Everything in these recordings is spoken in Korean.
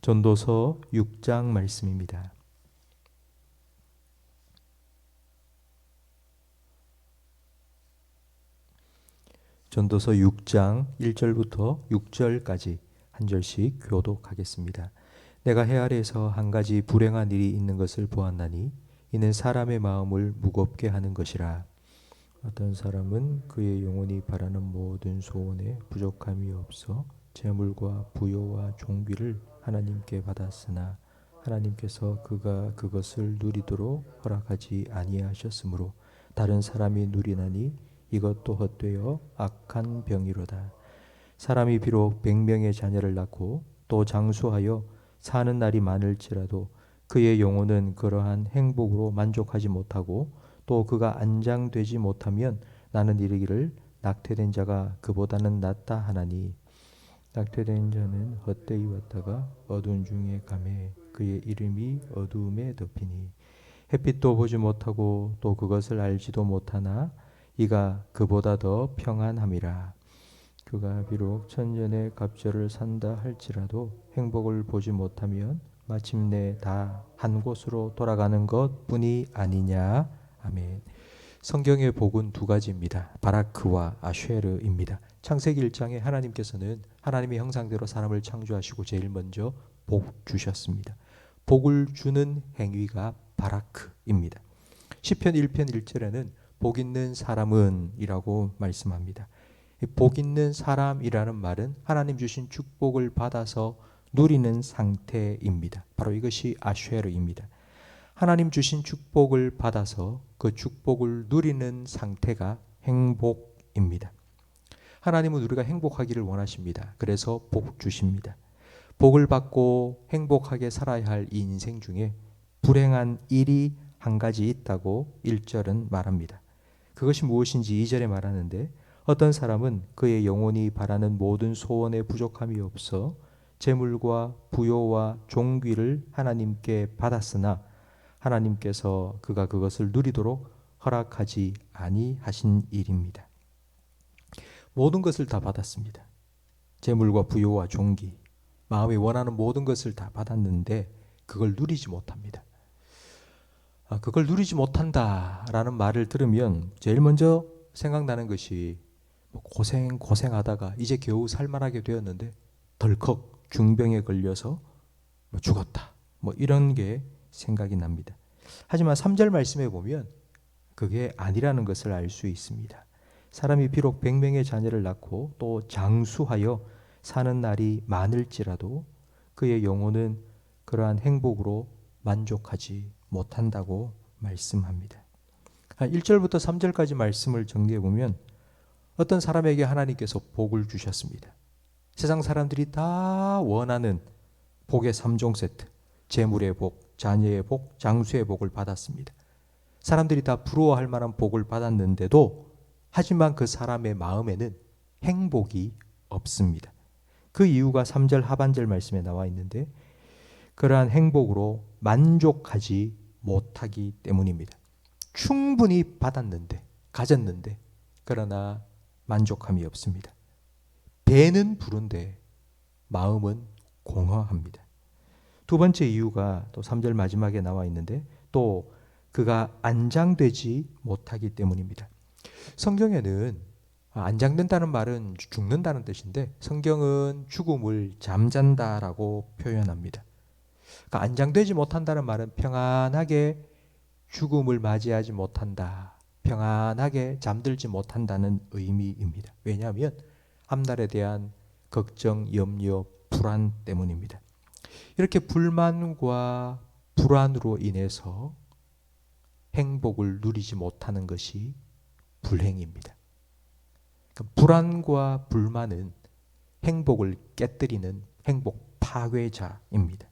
전도서 6장 말씀입니다. 전도서 6장 1절부터 6절까지 한 절씩 교독하겠습니다. 내가 해 아래에서 한 가지 불행한 일이 있는 것을 보았나니 이는 사람의 마음을 무겁게 하는 것이라. 어떤 사람은 그의 영혼이 바라는 모든 소원에 부족함이 없어 재물과 부요와 종귀를 하나님께 받았으나 하나님께서 그가 그것을 누리도록 허락하지 아니하셨으므로 다른 사람이 누리나니 이것도 헛되어 악한 병이로다. 사람이 비록 100명의 자녀를 낳고 또 장수하여 사는 날이 많을지라도 그의 영혼은 그러한 행복으로 만족하지 못하고 또 그가 안장되지 못하면 나는 이르기를 낙태된 자가 그보다는 낫다 하나니 낙태된 자는 헛되이 왔다가 어두운 중에 가매 그의 이름이 어두움에 덮이니 햇빛도 보지 못하고 또 그것을 알지도 못하나 이가 그보다 더 평안함이라. 그가 비록 천년의 갑절을 산다 할지라도 행복을 보지 못하면 마침내 다 한 곳으로 돌아가는 것뿐이 아니냐. 아멘. 성경의 복은 두 가지입니다. 바라크와 아쉐르입니다. 창세기 1장에 하나님께서는 하나님의 형상대로 사람을 창조하시고 제일 먼저 복 주셨습니다. 복을 주는 행위가 바라크입니다. 시편 1편 1절에는 복 있는 사람은 이라고 말씀합니다. 복 있는 사람이라는 말은 하나님 주신 축복을 받아서 누리는 상태입니다. 바로 이것이 아쉐르입니다. 하나님 주신 축복을 받아서 그 축복을 누리는 상태가 행복입니다. 하나님은 우리가 행복하기를 원하십니다. 그래서 복 주십니다. 복을 받고 행복하게 살아야 할 이 인생 중에 불행한 일이 한 가지 있다고 1절은 말합니다. 그것이 무엇인지 2절에 말하는데 어떤 사람은 그의 영혼이 바라는 모든 소원에 부족함이 없어 재물과 부요와 종귀를 하나님께 받았으나 하나님께서 그가 그것을 누리도록 허락하지 아니하신 일입니다. 모든 것을 다 받았습니다. 재물과 부요와 종귀, 마음이 원하는 모든 것을 다 받았는데 그걸 누리지 못합니다. 그걸 누리지 못한다라는 말을 들으면 제일 먼저 생각나는 것이 고생하다가 이제 겨우 살만하게 되었는데 덜컥 중병에 걸려서 죽었다. 이런 게 생각이 납니다. 하지만 3절 말씀에 보면 그게 아니라는 것을 알 수 있습니다. 사람이 비록 100명의 자녀를 낳고 또 장수하여 사는 날이 많을지라도 그의 영혼은 그러한 행복으로 만족하지 못한다고 말씀합니다. 1절부터 3절까지 말씀을 정리해 보면 어떤 사람에게 하나님께서 복을 주셨습니다. 세상 사람들이 다 원하는 복의 3종 세트, 재물의 복, 자녀의 복, 장수의 복을 받았습니다. 사람들이 다 부러워할 만한 복을 받았는데도 하지만 그 사람의 마음에는 행복이 없습니다. 그 이유가 3절 하반절 말씀에 나와 있는데 그러한 행복으로 만족하지 못하기 때문입니다. 충분히 받았는데, 가졌는데 그러나 만족함이 없습니다. 배는 부른데 마음은 공허합니다. 두 번째 이유가 또 3절 마지막에 나와 있는데 또 그가 안장되지 못하기 때문입니다. 성경에는 안장된다는 말은 죽는다는 뜻인데 성경은 죽음을 잠잔다라고 표현합니다. 그러니까 안장되지 못한다는 말은 평안하게 죽음을 맞이하지 못한다. 평안하게 잠들지 못한다는 의미입니다. 왜냐하면 앞날에 대한 걱정, 염려, 불안 때문입니다. 이렇게 불만과 불안으로 인해서 행복을 누리지 못하는 것이 불행입니다. 그러니까 불안과 불만은 행복을 깨뜨리는 행복 파괴자입니다.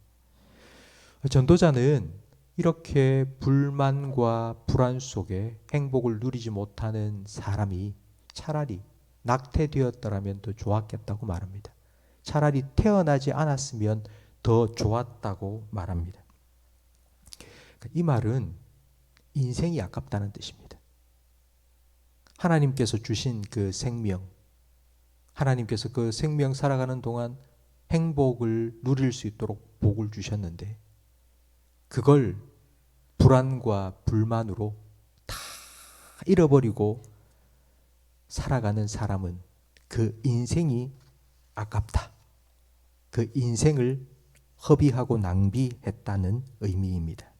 전도자는 이렇게 불만과 불안 속에 행복을 누리지 못하는 사람이 차라리 낙태되었더라면 더 좋았겠다고 말합니다. 차라리 태어나지 않았으면 더 좋았다고 말합니다. 이 말은 인생이 아깝다는 뜻입니다. 하나님께서 주신 그 생명, 하나님께서 그 생명 살아가는 동안 행복을 누릴 수 있도록 복을 주셨는데 그걸 불안과 불만으로 다 잃어버리고 살아가는 사람은 그 인생이 아깝다. 그 인생을 허비하고 낭비했다는 의미입니다.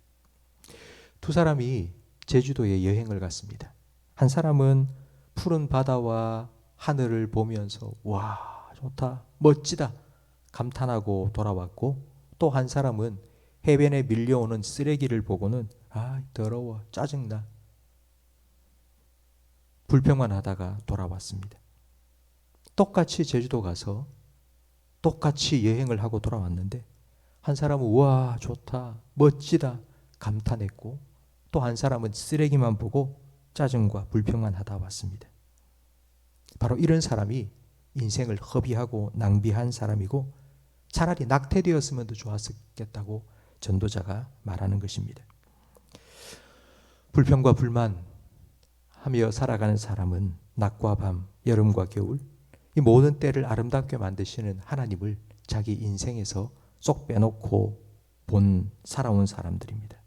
두 사람이 제주도에 여행을 갔습니다. 한 사람은 푸른 바다와 하늘을 보면서 와, 좋다, 멋지다 감탄하고 돌아왔고, 또 한 사람은 해변에 밀려오는 쓰레기를 보고는 아, 더러워, 짜증나, 불평만 하다가 돌아왔습니다. 똑같이 제주도 가서 똑같이 여행을 하고 돌아왔는데 한 사람은 와, 좋다, 멋지다 감탄했고, 또 한 사람은 쓰레기만 보고 짜증과 불평만 하다 왔습니다. 바로 이런 사람이 인생을 허비하고 낭비한 사람이고 차라리 낙태되었으면 더 좋았겠다고 전도자가 말하는 것입니다. 불평과 불만 하며 살아가는 사람은 낮과 밤, 여름과 겨울 이 모든 때를 아름답게 만드시는 하나님을 자기 인생에서 쏙 빼놓고 살아온 사람들입니다.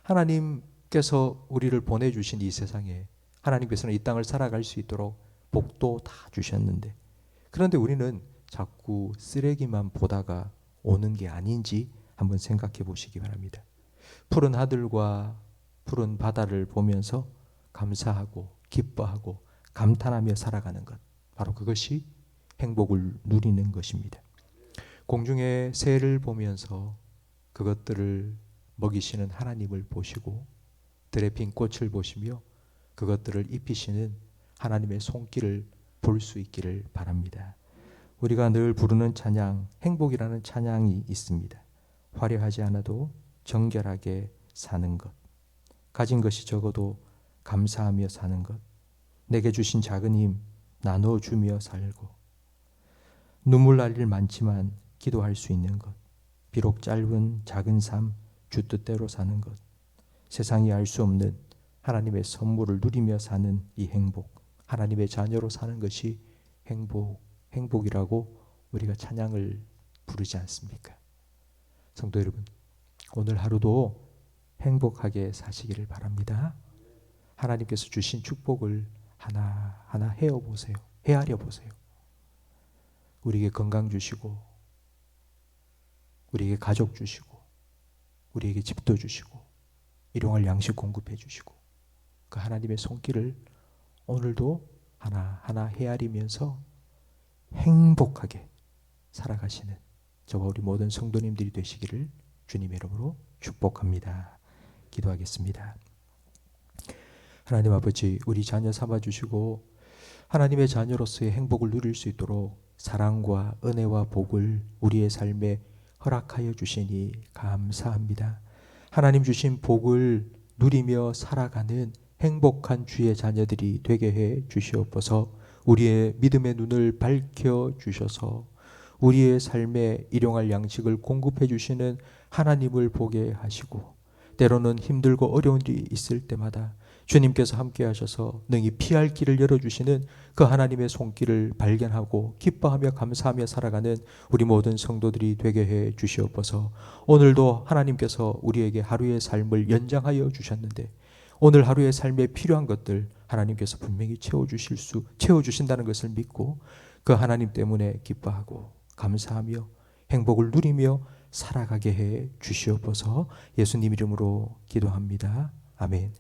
하나님께서 우리를 보내주신 이 세상에 하나님께서는 이 땅을 살아갈 수 있도록 복도 다 주셨는데, 그런데 우리는 자꾸 쓰레기만 보다가 오는 게 아닌지 한번 생각해 보시기 바랍니다. 푸른 하늘과 푸른 바다를 보면서 감사하고 기뻐하고 감탄하며 살아가는 것, 바로 그것이 행복을 누리는 것입니다. 공중의 새를 보면서 그것들을 먹이시는 하나님을 보시고 들에 핀 꽃을 보시며 그것들을 입히시는 하나님의 손길을 볼 수 있기를 바랍니다. 우리가 늘 부르는 찬양, 행복이라는 찬양이 있습니다. 화려하지 않아도 정결하게 사는 것, 가진 것이 적어도 감사하며 사는 것, 내게 주신 작은 힘 나눠주며 살고, 눈물 날 일 많지만 기도할 수 있는 것, 비록 짧은 작은 삶 주 뜻대로 사는 것, 세상이 알 수 없는 하나님의 선물을 누리며 사는 이 행복, 하나님의 자녀로 사는 것이 행복이라고 우리가 찬양을 부르지 않습니까? 성도 여러분, 오늘 하루도 행복하게 사시기를 바랍니다. 하나님께서 주신 축복을 하나하나 헤아려 보세요. 우리에게 건강 주시고, 우리에게 가족 주시고, 우리에게 집도 주시고, 일용할 양식 공급해 주시고, 그 하나님의 손길을 오늘도 하나하나 헤아리면서 행복하게 살아가시는 저와 우리 모든 성도님들이 되시기를 주님의 이름으로 축복합니다. 기도하겠습니다. 하나님 아버지, 우리 자녀 삼아주시고 하나님의 자녀로서의 행복을 누릴 수 있도록 사랑과 은혜와 복을 우리의 삶에 허락하여 주시니 감사합니다. 하나님 주신 복을 누리며 살아가는 행복한 주의 자녀들이 되게 해 주시옵소서. 우리의 믿음의 눈을 밝혀 주셔서 우리의 삶에 일용할 양식을 공급해 주시는 하나님을 보게 하시고, 때로는 힘들고 어려운 일이 있을 때마다 주님께서 함께 하셔서 능히 피할 길을 열어주시는 그 하나님의 손길을 발견하고 기뻐하며 감사하며 살아가는 우리 모든 성도들이 되게 해 주시옵소서. 오늘도 하나님께서 우리에게 하루의 삶을 연장하여 주셨는데 오늘 하루의 삶에 필요한 것들 하나님께서 분명히 채워주신다는 것을 믿고 그 하나님 때문에 기뻐하고 감사하며 행복을 누리며 살아가게 해 주시옵소서. 예수님 이름으로 기도합니다. 아멘.